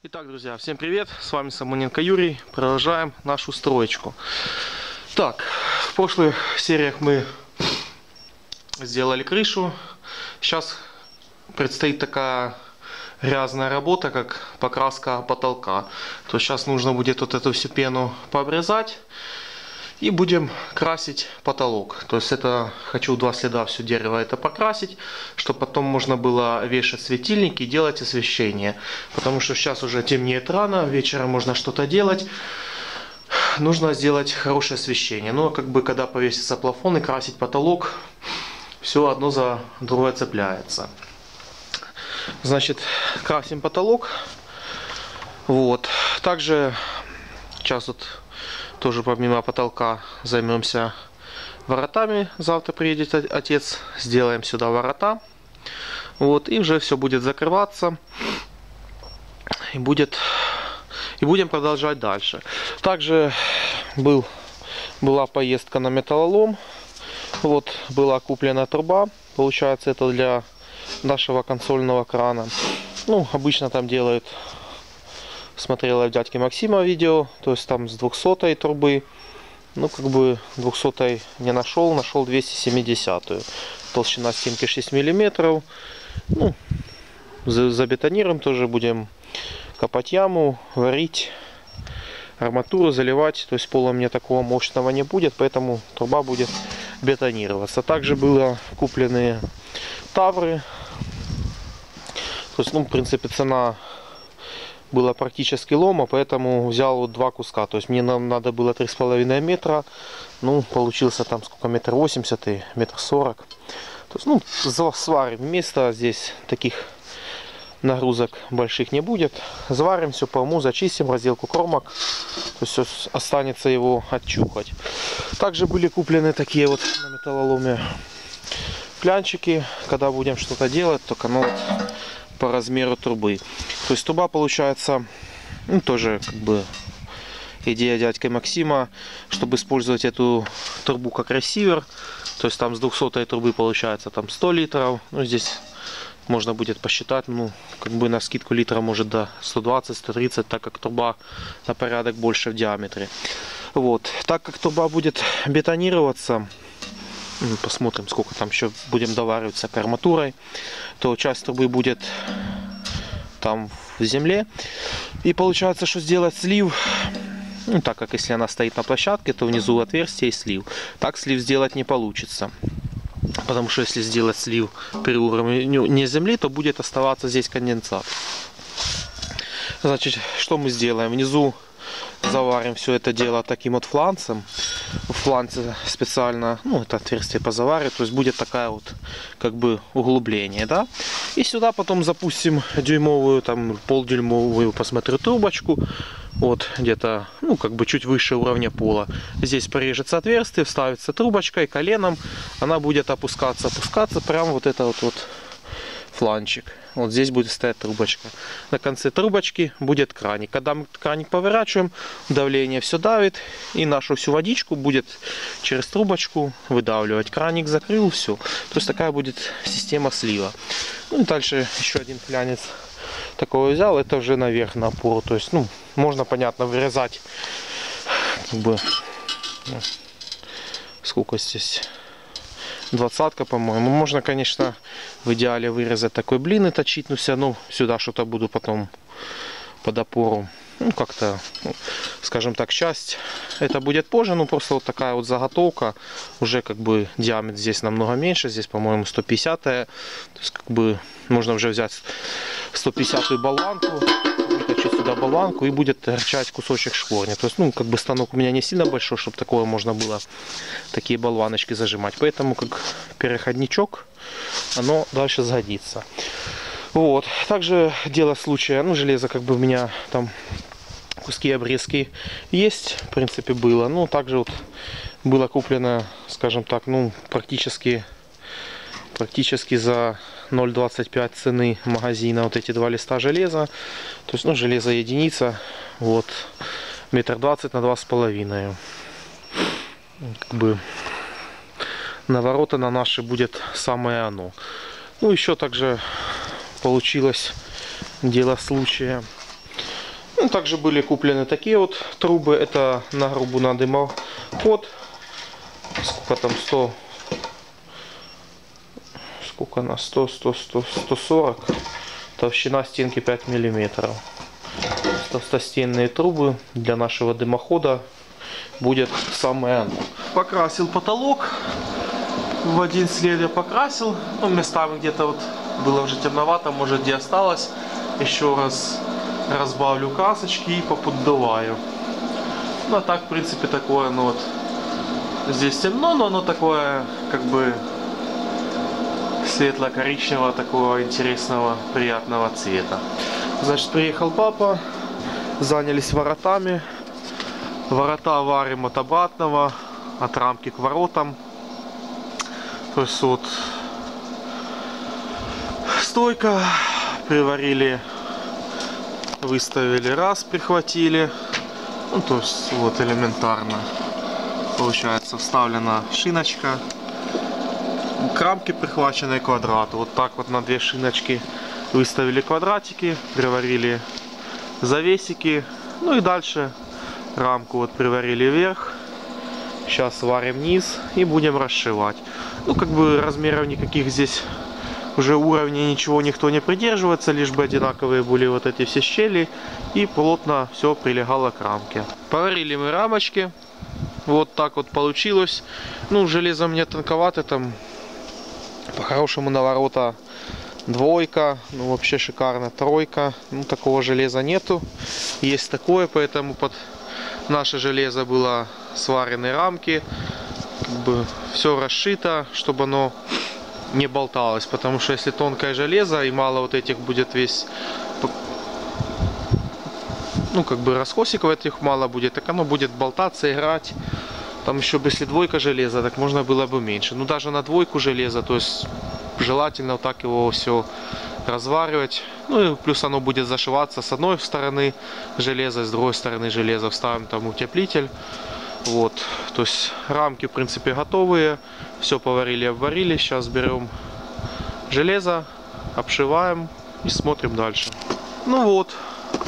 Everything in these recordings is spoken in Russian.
Итак, друзья, всем привет! С вами Самоненко Юрий. Продолжаем нашу строечку. Так, в прошлых сериях мы сделали крышу. Сейчас предстоит такая грязная работа, как покраска потолка. То есть сейчас нужно будет вот эту всю пену пообрезать. И будем красить потолок. То есть это хочу два следа все дерево это покрасить, чтобы потом можно было вешать светильники и делать освещение. Потому что сейчас уже темнеет рано, вечером можно что-то делать. Нужно сделать хорошее освещение. Но как бы когда повесится плафон и красить потолок, все одно за другое цепляется. Значит, красим потолок. Вот. Также сейчас вот тоже помимо потолка займемся воротами. Завтра приедет отец, сделаем сюда ворота. Вот, и уже все будет закрываться. И будем продолжать дальше. Также была поездка на металлолом. Вот, была куплена труба. Получается, это для нашего консольного крана. Ну, обычно там делают... Смотрела в дядьки Максима видео, то есть там с 200 трубы, ну как бы 200 не нашел 270. Толщина стенки 6 мм. Ну, забетонируем, тоже будем копать яму, варить, арматуру заливать. То есть пола мне такого мощного не будет, поэтому труба будет бетонироваться. Также было куплены тавры. То есть, ну, в принципе, цена была практически лома, поэтому взял вот два куска. То есть мне надо было 3,5 метра. Ну, получился там сколько, 1,80 м и 1,40 м. То есть, ну, сварим. Места здесь таких нагрузок больших не будет. Заварим все по уму, зачистим разделку кромок. То есть все останется его отчухать. Также были куплены такие вот на металлоломе клянчики. Когда будем что-то делать, только ну вот по размеру трубы. То есть труба получается, ну, тоже как бы идея дядьки Максима, чтобы использовать эту трубу как ресивер. То есть там с 200 трубы получается там 100 литров. Ну, здесь можно будет посчитать, ну, как бы на скидку литра может до 120-130, так как труба на порядок больше в диаметре. Вот. Так как труба будет бетонироваться, посмотрим, сколько там еще будем довариваться к арматурой, то часть трубы будет там в земле. И получается, что сделать слив, ну, так как если она стоит на площадке, то внизу отверстие и слив. Так слив сделать не получится. Потому что если сделать слив при уровне не земли, то будет оставаться здесь конденсат. Значит, что мы сделаем? Внизу заварим все это дело таким вот фланцем. В фланце специально, ну, это отверстие позаварить, то есть будет такая вот как бы углубление, да. И сюда потом запустим дюймовую, там полдюймовую, посмотрю, трубочку, вот где-то, ну, как бы чуть выше уровня пола. Здесь порежется отверстие, вставится трубочка, и коленом она будет опускаться прямо вот это вот фланчик. Вот здесь будет стоять трубочка. На конце трубочки будет краник. Когда мы краник поворачиваем, давление все давит, и нашу всю водичку будет через трубочку выдавливать. Краник закрыл, все. То есть такая будет система слива. Ну и дальше еще один флянец такого взял. Это уже наверх на опору. То есть, ну, можно, понятно, вырезать, как бы, ну, сколько здесь, 20-ка, по-моему. Можно, конечно, в идеале вырезать такой блин и точить, но все равно сюда что-то буду потом под опору. Ну, как-то, ну, скажем так, часть это будет позже, но просто вот такая вот заготовка. Уже как бы диаметр здесь намного меньше. Здесь, по-моему, 150. То есть, как бы, можно уже взять 150-ю болванку, выточить сюда болванку, и будет торчать кусочек шкворня. То есть, ну, как бы станок у меня не сильно большой, чтобы такое можно было, такие болваночки зажимать. Поэтому, как переходничок, оно дальше сгодится. Вот. Также дело случая, ну, железо как бы у меня там куски обрезки есть, в принципе, было. Ну, также вот было куплено, скажем так, ну, практически за 0,25 цены магазина вот эти два листа железа. То есть, ну, железо единица, вот, 1,20 м на 2,5 м. Как бы на ворота на наши будет самое оно. Ну, еще также получилось дело случая. Ну, также были куплены такие вот трубы. Это на грубу на дымоход. Сколько там 100? Сколько на 140. Толщина стенки 5 миллиметров. Толстостенные трубы для нашего дымохода будет самое оно. Покрасил потолок. В один след я покрасил. Ну, местами где-то вот было уже темновато, может где осталось. Еще раз разбавлю красочки и поподдуваю. Ну а так, в принципе, такое, ну вот. Здесь темно, но оно такое, как бы, светло-коричневого, такого интересного, приятного цвета. Значит, приехал папа. Занялись воротами. Ворота варим от обратного, от рамки к воротам. То есть вот стойка, приварили, выставили раз, прихватили. Ну, то есть вот элементарно. Получается, вставлена шиночка. К рамке прихваченный квадрат. Вот так вот на две шиночки выставили квадратики, приварили завесики. Ну и дальше рамку вот приварили вверх. Сейчас варим низ и будем расшивать. Ну, как бы размеров никаких здесь уже уровней ничего никто не придерживается, лишь бы одинаковые были вот эти все щели и плотно все прилегало к рамке. Поварили мы рамочки. Вот так вот получилось. Ну, железо мне тонковато, там по-хорошему на ворота двойка, ну вообще шикарно тройка. Ну, такого железа нету. Есть такое, поэтому под наше железо было сварены рамки. Как бы все расшито, чтобы оно не болталось. Потому что если тонкое железо и мало вот этих будет весь, ну как бы расхосиков этих мало будет, так оно будет болтаться, играть. Там еще если двойка железа, так можно было бы меньше. Ну даже на двойку железа, то есть желательно вот так его все разваривать. Ну и плюс оно будет зашиваться с одной стороны железа, с другой стороны железа. Вставим там утеплитель. Вот, то есть рамки в принципе готовые. Все поварили, обварили. Сейчас берем железо, обшиваем и смотрим дальше. Ну вот,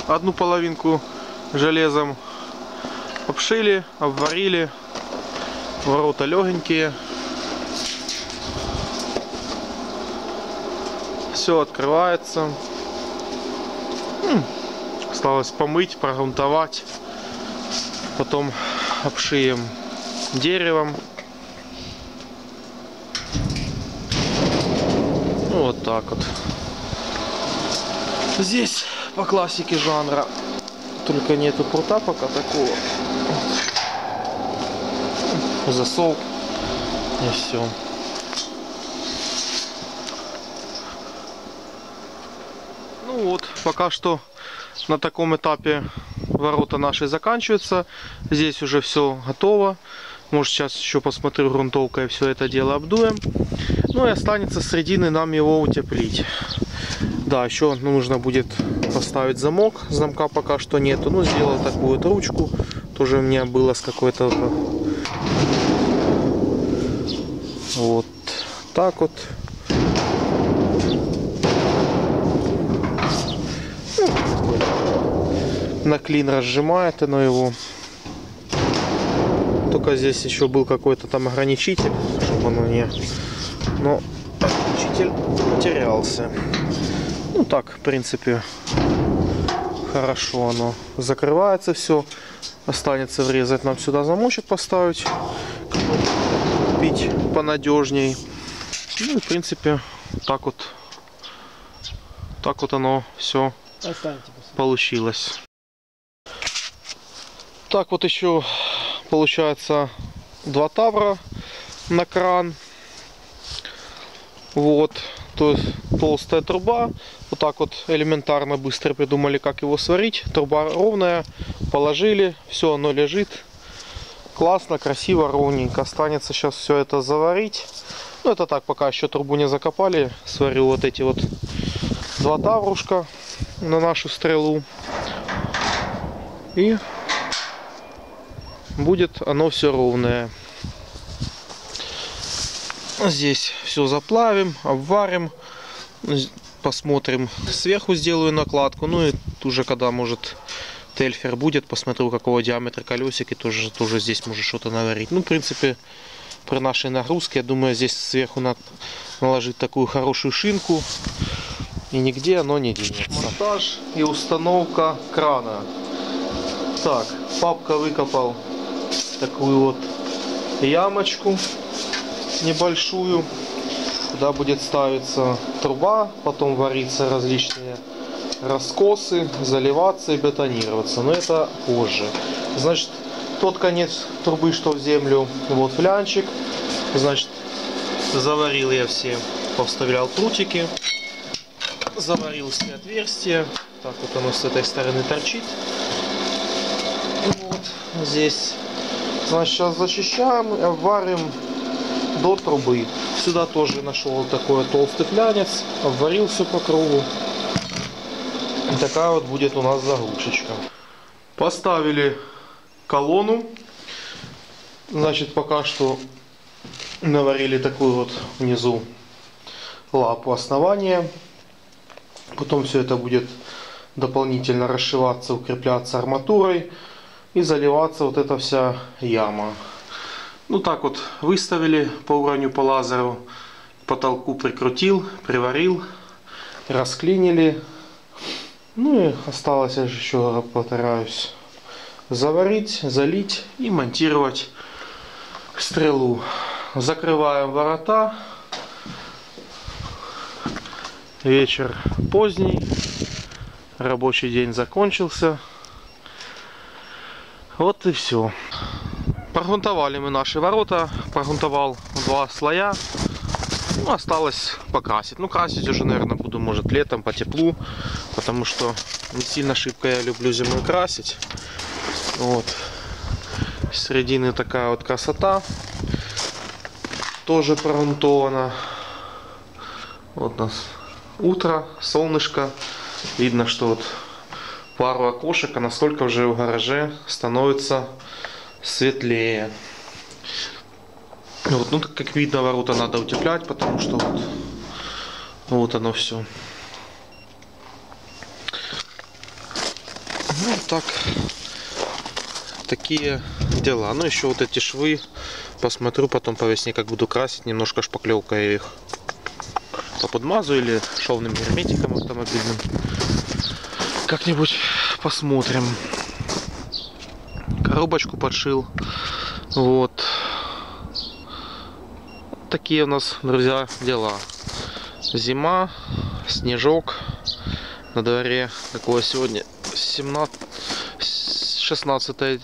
одну половинку железом обшили, обварили. Ворота легенькие. Все открывается. Осталось помыть, прогрунтовать. Потом обшием деревом. Ну, вот так вот. Здесь по классике жанра только нету прута пока такого. Засов и все. Ну вот, пока что на таком этапе ворота наши заканчиваются. Здесь уже все готово. Может, сейчас еще посмотрю грунтовкой, все это дело обдуем. Ну и останется с середины нам его утеплить. Да, еще нужно будет поставить замок. Замка пока что нету. Ну, сделал такую вот ручку. Тоже у меня было с какой-то... Вот так вот. На клин разжимает оно его. Только здесь еще был какой-то там ограничитель, чтобы оно не... Но ограничитель потерялся. Ну так, в принципе, хорошо оно закрывается все. Останется врезать нам сюда замочек поставить. Купить понадежней. Ну и в принципе так вот оно все получилось. Так вот еще получается 2 тавра на кран. Вот, то есть толстая труба. Вот так вот элементарно быстро придумали, как его сварить. Труба ровная, положили, все, оно лежит. Классно, красиво, ровненько. Останется сейчас все это заварить. Ну это так, пока еще трубу не закопали. Сварю вот эти вот 2 таврушка на нашу стрелу. И будет оно все ровное. Здесь все заплавим, обварим. Посмотрим. Сверху сделаю накладку. Ну и уже когда может Тельфер будет, посмотрю, какого диаметра колесики, тоже здесь может что-то наварить. Ну, в принципе, при нашей нагрузке, я думаю, здесь сверху наложить такую хорошую шинку, и нигде оно не денется. Монтаж и установка крана. Так, папка выкопал такую вот ямочку небольшую, куда будет ставиться труба, потом вариться различные раскосы, заливаться и бетонироваться, но это позже. Значит, тот конец трубы, что в землю, вот флянчик, значит, заварил я все, повставлял прутики, заварил все отверстия. Так вот оно с этой стороны торчит. Вот здесь. Значит, сейчас зачищаем и обварим до трубы. Сюда тоже нашел вот такой толстый флянец, обварил все по кругу. И такая вот будет у нас заглушечка. Поставили колонну. Значит, пока что наварили такую вот внизу лапу основания. Потом все это будет дополнительно расшиваться, укрепляться арматурой и заливаться вот эта вся яма. Ну так вот выставили по уровню по лазеру, к потолку прикрутил, приварил, расклинили. Ну и осталось еще, повторяюсь, заварить, залить и монтировать стрелу. Закрываем ворота. Вечер поздний, рабочий день закончился. Вот и все. Прогрунтовали мы наши ворота, прогрунтовал 2 слоя. Ну, осталось покрасить. Ну, красить уже, наверное, буду, может, летом по теплу, потому что не сильно шибко я люблю зимой красить. Вот. С середины такая вот красота. Тоже прогрунтована. Вот у нас утро, солнышко. Видно, что вот пару окошек, а насколько уже в гараже становится светлее. Вот, ну, как видно, ворота надо утеплять, потому что вот оно все. Ну, так, такие дела. Ну, еще вот эти швы посмотрю потом по весне, как буду красить, немножко шпаклевкой их поподмазу или шовным герметиком автомобильным. Как-нибудь посмотрим. Коробочку подшил. Вот. Такие у нас, друзья, дела. Зима, снежок. На дворе какое сегодня 16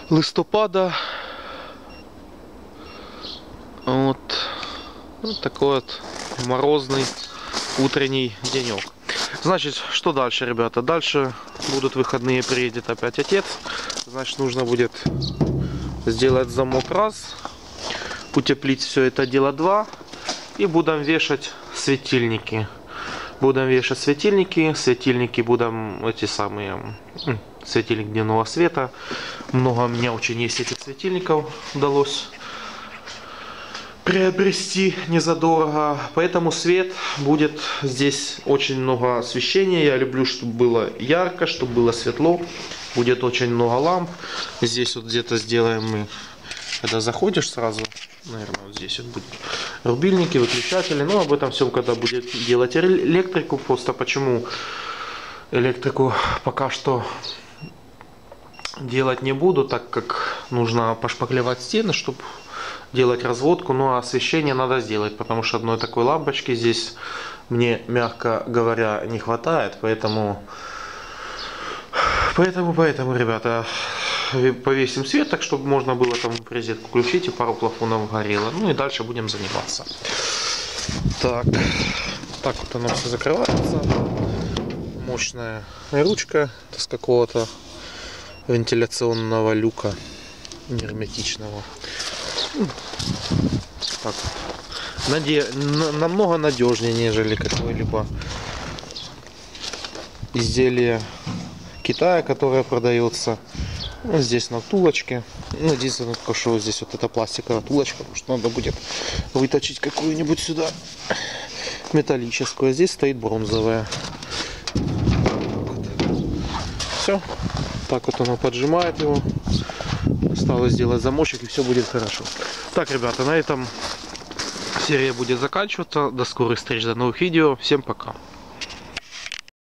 листопада. Вот. Вот такой вот морозный утренний денек. Значит, что дальше, ребята? Дальше будут выходные, приедет опять отец. Значит, нужно будет сделать замок раз, утеплить все это дело 2, и будем вешать светильники. Светильники будем эти самые, светильник дневного света. Много у меня очень есть этих светильников, удалось приобрести незадорого, поэтому свет будет здесь очень много освещения. Я люблю, чтобы было ярко, чтобы было светло. Будет очень много ламп. Здесь вот где-то сделаем мы, когда заходишь сразу, наверное, вот здесь вот будет рубильники, выключатели. Но об этом все, когда будет делать электрику. Просто почему электрику пока что делать не буду, так как нужно пошпаклевать стены, чтобы делать разводку. Ну а освещение надо сделать, потому что одной такой лампочки здесь мне, мягко говоря, не хватает. Поэтому, ребята, повесим свет, так чтобы можно было там в розетку включить и пару плафонов горело. Ну и дальше будем заниматься. Так вот оно все закрывается. Мощная ручка с какого-то вентиляционного люка герметичного. Так, намного надежнее, нежели какое-либо изделие Китая, которое продается. Вот здесь на втулочке. Ну, единственное, что здесь вот эта пластиковая втулочка, потому что надо будет выточить какую-нибудь сюда металлическую. А здесь стоит бронзовая. Все все. Так вот оно поджимает его. Осталось сделать замочек, и все будет хорошо. Так, ребята, на этом серия будет заканчиваться. До скорых встреч, до новых видео. Всем пока.